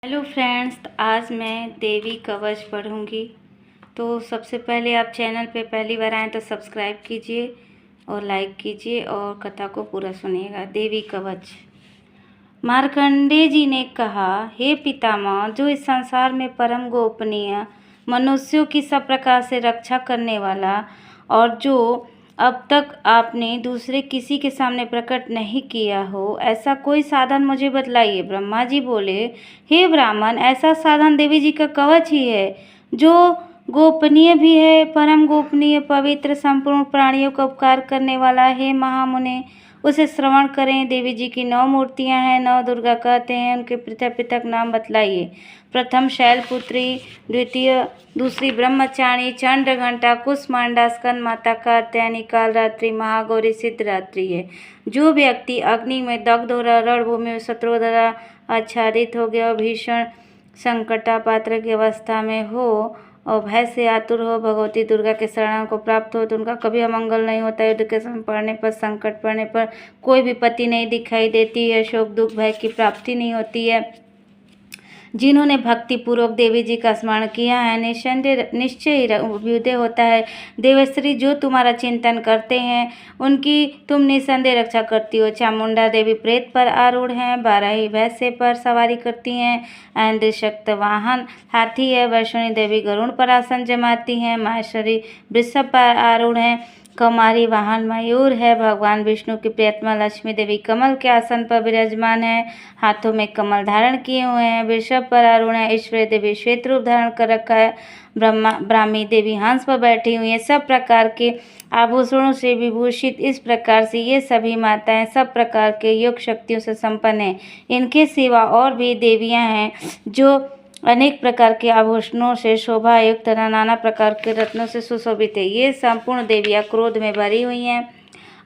Hello friends, आज मैं देवी कवच पढ़ूंगी। तो सबसे पहले आप चैनल पे पहली बार आएँ तो सब्सक्राइब कीजिए और लाइक कीजिए और कथा को पूरा सुनिएगा। देवी कवच। मार्कंडेय जी ने कहा, हे पितामह, जो इस संसार में परम गोपनीय, मनुष्यों की सब प्रकार से रक्षा करने वाला और जो अब तक आपने दूसरे किसी के सामने प्रकट नहीं किया हो, ऐसा कोई साधन मुझे बतलाइए। ब्रह्मा जी बोले, हे ब्राह्मण, ऐसा साधन देवी जी का कवच ही है, जो गोपनीय भी है, परम गोपनीय, पवित्र, संपूर्ण प्राणियों का उपकार करने वाला है। महामुने, उसे श्रवण करें। देवी जी की 9 मूर्तियां हैं, 9 दुर्गा कहते हैं। उनके पृथक पृथक नाम बतलाइए। प्रथम शैलपुत्री, द्वितीय दूसरी ब्रह्मचारिणी, चंद्रघंटा, कुष्मांडा, स्कंद माता, कात्यायनी, कालरात्रि, महागौरी, सिद्धरात्रि है। जो व्यक्ति अग्नि में दग्ध हो रहा, रणभूमि में शत्रुओं द्वारा आच्छादित हो गया और भीषण संकटापात्र की अवस्था में हो और भय से आतुर हो, भगवती दुर्गा के शरण को प्राप्त हो तो उनका कभी अमंगल नहीं होता। युद्ध के समय पड़ने पर, संकट पड़ने पर कोई विपत्ति नहीं दिखाई देती है, शोक दुख भय की प्राप्ति नहीं होती है। जिन्होंने भक्ति पूर्वक देवी जी का स्मरण किया है, निश्चय ही अभ्युदय होता है। देवश्री, जो तुम्हारा चिंतन करते हैं उनकी तुम निसंदेह रक्षा करती हो। चामुंडा देवी प्रेत पर आरूढ़ हैं, 12 ही भैंसे पर सवारी करती हैं। ऐन्द्र शक्त वाहन हाथी है। वैष्णवी देवी गरुड़ पर आसन जमाती हैं। माहेश्वरी वृषभ पर आरूढ़ हैं। कौमारी वाहन मयूर है। भगवान विष्णु की प्रियतमा लक्ष्मी देवी कमल के आसन पर विराजमान है, हाथों में कमल धारण किए हुए हैं। वृषभ पर आरूढ़ है। ईश्वरी देवी श्वेत रूप धारण कर रखा है। ब्राह्मी देवी हंस पर बैठी हुई है। सब प्रकार के आभूषणों से विभूषित। इस प्रकार से ये सभी माताएं सब प्रकार के योग शक्तियों से संपन्न हैं। इनके सिवा और भी देवियां हैं जो अनेक प्रकार के आभूषणों से शोभा युक्त तथा नाना प्रकार के रत्नों से सुशोभित है। ये संपूर्ण देवियां क्रोध में भरी हुई हैं,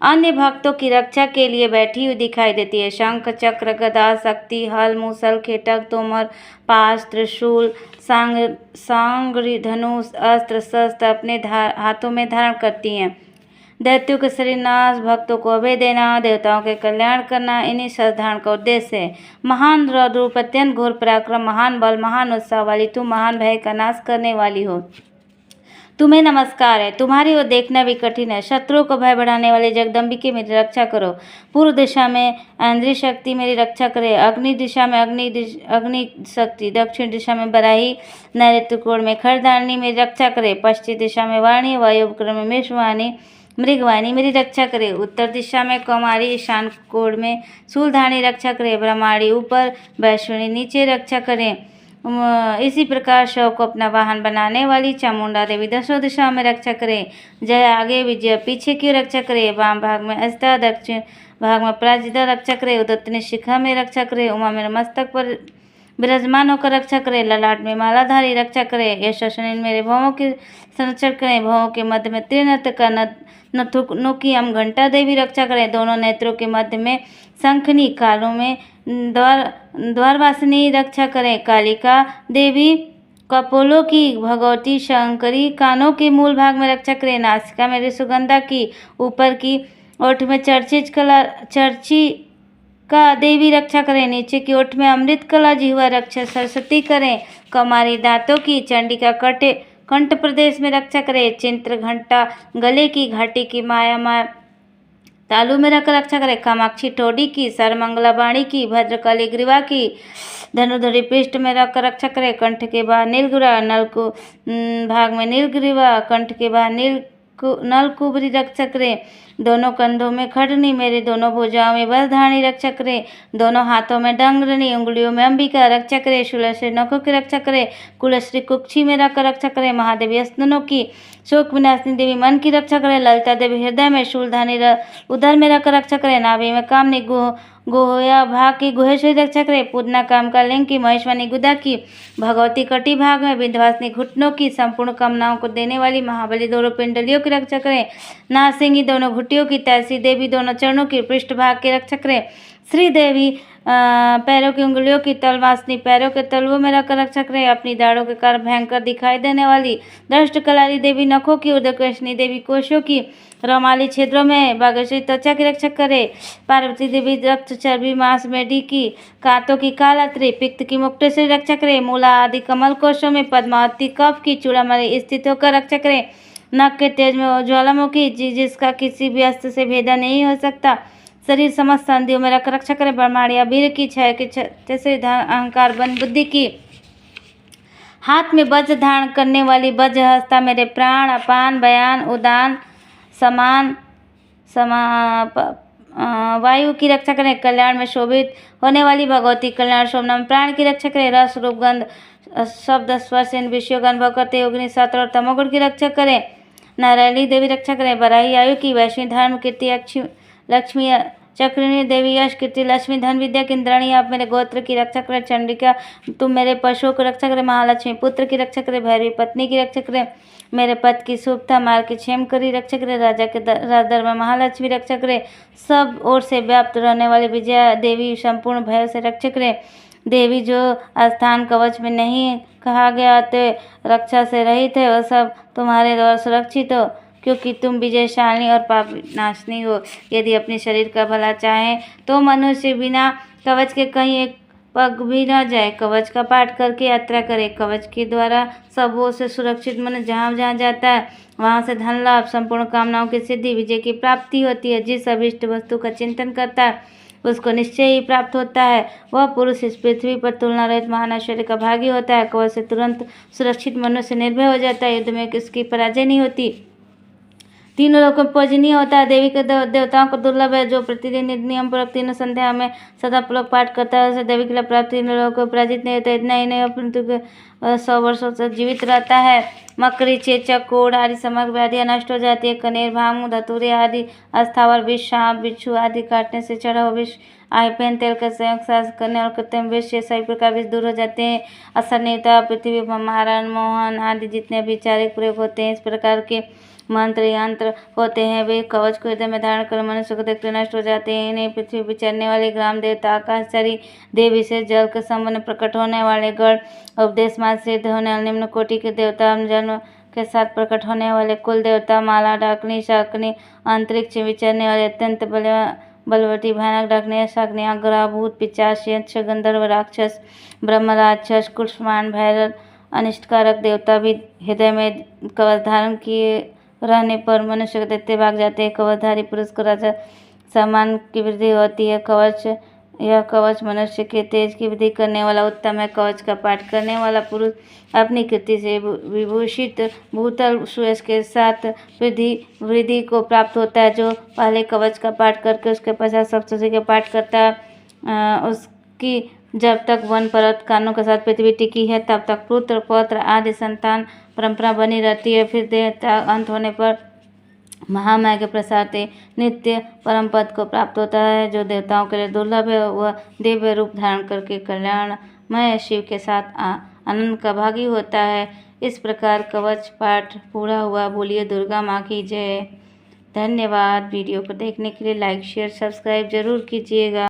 अन्य भक्तों की रक्षा के लिए बैठी हुई दिखाई देती है। शंख चक्र गदा शक्ति हल मूसल खेटक तोमर पाश त्रिशूल सांग्री धनुष अस्त्र शस्त्र अपने हाथों में धारण करती हैं। दैत्यों के शरीर नाश, भक्तों को अभय देना, देवताओं के कल्याण करना, इन्हीं शस्त्र का उद्देश्य है। महान रूप, अत्यंत घोर पराक्रम, महान बल, महान उत्साह वाली तुम महान भय का नाश करने वाली हो। तुम्हें नमस्कार है। तुम्हारी ओर देखना भी कठिन है। शत्रुओं को भय बढ़ाने वाले जगदम्बिके मेरी रक्षा करो। पूर्व दिशा में ऐन्द्री शक्ति मेरी रक्षा करे। अग्नि दिशा में अग्नि शक्ति, दक्षिण दिशा में बराही, नैऋत्य कोण में खरदारिणी मेरी रक्षा करे। पश्चिम दिशा में वाणी, वायुव्य में मेषवाणी मृगवाणी मेरी रक्षा करे। उत्तर दिशा में कौमारी, ईशान कोण में शूलधारणी रक्षा करे। ब्रह्माणी ऊपर, वैष्णवी नीचे रक्षा करें। इसी प्रकार शव को अपना वाहन बनाने वाली चामुंडा देवी 10 दिशा में रक्षा करे। जय आगे, विजय पीछे की रक्षा करे। वाम भाग में अस्ता, दक्षिण भाग में पराजिता रक्षा करे। उदत्तनी शिखा में रक्षा करे। उमा मेरे मस्तक पर विराजमान होकर रक्षा करे। ललाट में मालाधारी रक्षा करे। यशस्विनी मेरे भवों के संरक्षण करें। भवों के मध्य में त्रिनेत्र का नथुनुकी हम घंटा देवी रक्षा करें। दोनों नेत्रों के मध्य में शंखनी, कालों में द्वारवासिनी रक्षा करें। कालिका देवी कपोलों की, भगवती शंकरी कानों के मूल भाग में रक्षा करें। नासिका में ऋषुगंधा की, ऊपर की ओठ में चर्ची का देवी रक्षा करें। नीचे की ओठ में अमृत कला जिह्वा रक्षा सरस्वती करें। कौमारी दांतों की, चंडिका कंठ प्रदेश में रक्षा करें। चिंत्र घंटा गले की, घाटी की, माया तालू में रखकर रक्षा करें। कामाक्षी टोडी की, सरमंगला बाणी की, भद्रकाली ग्रीवा की, धनुधरी पृष्ठ में रखकर रक्षा करें। कंठ के बाहर नीलग्रीवा, भाग में नीलग्रीवा, कंठ के बाहर नलकुबरी रक्षा करें। दोनों कंधों में खड़नी, मेरे दोनों भुजाओं में वरधारणी रक्षा करें। दोनों हाथों में डंगरनी, उंगलियों में अंबिका रक्षा करें। शूलश्री नखों की रक्षा करें। कुलश्री कुक्षी में रखकर रक्षा करें। महादेवी स्तनों की, शोक विनाशिनी देवी मन की रक्षा करें। ललिता देवी हृदय में, शूलधानी उदर में रखकर रक्षा करें। नाभि में कामनी, गोया भाग की, गुहेश्वरी रक्षा करें। पूतना काम का लिंग की, महेश्वरी गुदा की, भगवती कटी भाग में, विंध्यवासिनी घुटनों की, संपूर्ण कामनाओं को देने वाली महाबली दोनों पिंडलियों की रक्षा करें। नासिंगी दोनों घुटियों की, तैसी देवी दोनों चरणों की, पृष्ठ भाग की रक्षा करें। श्री देवी पैरों की उंगलियों की तलवासनी पैरों के तलवों में रखकर रक्षा करे। अपनी दाढ़ों के कारण भयंकर दिखाई देने वाली दष्ट कलाली देवी, नखों की उदकर्षणी देवी, कोशों की रोमाली छेत्रों में बागेश्वरी त्वचा की रक्षा करे। पार्वती देवी रक्त, चर्बी, मांस, मेढी की कांतों की कालात्री, पित्त की मुक्तेश्वरी रक्षा करे। मूला आदि कमल कोशों में पद्मावती कफ की चूड़ामणि स्थित होकर रक्षा करे। नख के तेज में ज्वालामुखी, जिसका किसी भी अस्त्र से भेदा नहीं हो सकता। शरीर समस्त संधियों में रख रक्षा करे। ब्रह्मांड या वीर की छाया की जैसे अहंकार, बन बुद्धि की। हाथ में वज्र धारण करने वाली वज्र हस्ता, मेरे प्राण, अपान, बयान, उदान, समान, वायु की रक्षा करें। कल्याण में शोभित होने वाली भगवती कल्याण शोभना में प्राण की रक्षा करें। रस, रूप, गंध, शब्द, स्पर्श इन विषयों का अनुभव करते योगिनी सत्व और तमोगुण की रक्षा करें। नारायणी देवी रक्षा करें। बराही आयु की, वैष्णवी धर्म कीर्ति, लक्ष्मी चक्रिणी देवी, यश कीर्ति, लक्ष्मी, धन, विद्या की इंद्राणी, आप मेरे गोत्र की रक्षा करें। चंडिका, तुम मेरे पशुओं की रक्षा करें। महालक्ष्मी, पुत्र की रक्षा करें। भैरवी, पत्नी की रक्षा करें। मेरे पद की शुभता, मार्ग की क्षेम करी रक्षा करे। राजा के राजदर में महालक्ष्मी रक्षा करे। सब ओर से व्याप्त रहने वाली विजया देवी, संपूर्ण भय से रक्षा करे। देवी, जो स्थान कवच में नहीं कहा गया तो रक्षा से रहित है, वह सब तुम्हारे द्वारा सुरक्षित हो, क्योंकि तुम विजयशालिनी और पाप नाशनी हो। यदि अपने शरीर का भला चाहे तो मनुष्य बिना कवच के कहीं एक पग भी न जाए। कवच का पाठ करके यात्रा करे। कवच के द्वारा सब ओर से सुरक्षित मन जहाँ जहाँ जाता है वहाँ से धन लाभ, संपूर्ण कामनाओं की सिद्धि, विजय की प्राप्ति होती है। जिस अभिष्ट वस्तु का चिंतन करता है उसको निश्चय ही प्राप्त होता है। वह पुरुष इस पृथ्वी पर तुलना रहित महान ऐश्वर्य का भागी होता है। कवच से तुरंत सुरक्षित मनुष्य निर्भय हो जाता है। युद्ध में किसकी पराजय नहीं होती। तीनों लोगों में पूजनीय होता है। देवी के देवताओं को दुर्लभ है। जो प्रतिदिन नियम पूर्वक तीनों संध्या में सदापूर्वक पाठ करता है, उसे देवी के लिए प्राप्त तीनों लोगों को पराजित नहीं होता। इतना ही नहीं, परंतु 100 वर्षों तक जीवित रहता है। मकड़ी, चेचक, कोढ़ आदि समग्र व्याधियां नष्ट हो जाती है। कनेर, भांग, धतूरे आदि अस्थावर विष, सांप, बिच्छू आदि काटने से चढ़ा हुआ विष, आईपेन तेल का संयोग सास करने और कृत्रिम विष, ये सभी प्रकार विष दूर हो जाते हैं। असर नहीं होता। पृथ्वी, मारण, मोहन आदि जितने भी चारिक प्रयोग होते हैं, इस प्रकार के मंत्र यंत्र होते हैं, वे कवच को हृदय में धारण कर मनुष्य को देखते नष्ट हो जाते हैं। इन्हें पृथ्वी पर चरने वाले ग्राम देवता, आकाशचारी देवी से जल के संबंध प्रकट होने वाले गण, उपदेश मार्ग सिद्ध होने वाले निम्न कोटि के देवता, जन्म के साथ प्रकट होने वाले कुल देवता, माला, डाकनी, शाकनी, अंतरिक्ष विचरने वाले अत्यंत बलवती, भयानक डाकनी, शाकनी, अग्रह, भूत, पिशाच, यक्ष, गंधर्व, राक्षस, ब्रह्म, राक्षस, कुष्मांड, भैरव, अनिष्टकारक देवता भी हृदय में कवच धारण किए रहने पर मनुष्य को देखते भाग जाते हैं। कवचधारी पुरुष को राजा सम्मान की वृद्धि होती है। यह कवच मनुष्य के तेज की वृद्धि करने वाला उत्तम है। कवच का पाठ करने वाला पुरुष अपनी कृति से विभूषित भूतल सुयश के साथ वृद्धि को प्राप्त होता है। जो पहले कवच का पाठ करके उसके पश्चात सप्तशती का पाठ करता है, उसकी जब तक वन पर्वत कानों के साथ पृथ्वी टिकी है, तब तक पुत्र, पौत्र आदि संतान परंपरा बनी रहती है। फिर देवता अंत होने पर महामाया के प्रसाद से नित्य परम पद को प्राप्त होता है, जो देवताओं के लिए दुर्लभ है। वह दिव्य रूप धारण करके कल्याणमय शिव के साथ आनंद का भागी होता है। इस प्रकार कवच पाठ पूरा हुआ। बोलिए दुर्गा माँ की जय। धन्यवाद। वीडियो को देखने के लिए लाइक, शेयर, सब्सक्राइब जरूर कीजिएगा।